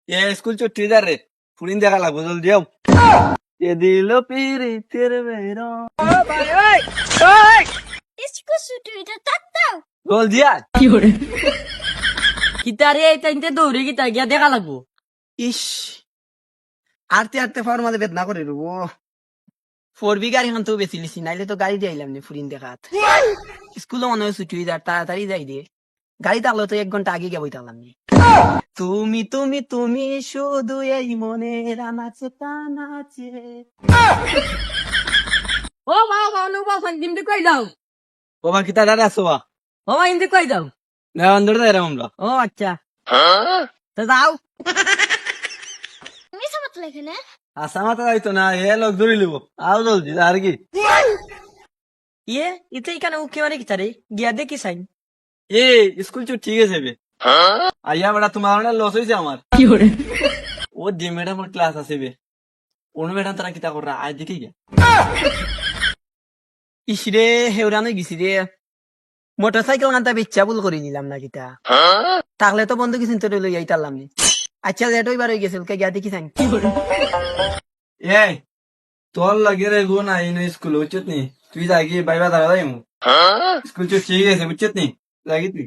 এ school ছুটি যা রে ফুরিন দেখা লাগবো জলদি যাও এ দিল পিরি তেরে বেরো স্কুল ছুটি হইতে তাত্তাও জলদি আয় কিতারে এইটাইতে দৌড়ে কিতা গিয়া দেখা লাগবো। ইস আরতে আরতে ফাওয়ার মাঝে বেদনা করে রবো 4B গাড়ি খান তো বেশি লিছি নাইলে তো গাড়ি দিয়ে আইলাম নি ফুরিন দেখাত। স্কুলে মনে হয় ছুটি হয়ে যায় তাড়াতাড়ি যাই দিয়ে গাড়ি থাকলে তো 1 ঘন্টা আগে গিয়ে বইতালাম নি। তুমি তুমি তুমি শুধু এই মনের আনাচে কানাচে। ও বাবা অনুভব হিন্দি কই যাও। বাবা কিতা দাদা আসো বা ও হিন্দি কই যাও। না অন্দর দাঁড়া আমরা ও আচ্ছা তো যাও। তুমি সামত লেখে না আসা মাথা যাইতো না এ লোক ধরে লিব আও জলদি আর কি ইয়ে ইতে এখানে উকি মারে কিতারে গিয়া দেখি সাইন। এ স্কুল ছুটি ঠিক আছে বে আইয়া বেটা তোমার না লস হয়েছে আমার ও যে ম্যাডাম ক্লাস আছে বে অন্য ম্যাডাম তারা কিতা করা আজ দেখি গিয়া ইসরে হেউরানো গেছি রে মোটরসাইকেল গানটা বেচ্চা ভুল করে দিলাম না কিতা তাহলে তো বন্ধু কিছু তো লই আইতালাম নি। আচ্ছা লেট হইবার হয়ে গেছিল কে গিয়া দেখি সাইন। এ তোর লাগে রে গো নাই না স্কুল উচিত নি তুই যাগি বাইবা দাঁড়া যাই স্কুল ছুটি ঠিক আছে উচিত নি লাগি তুই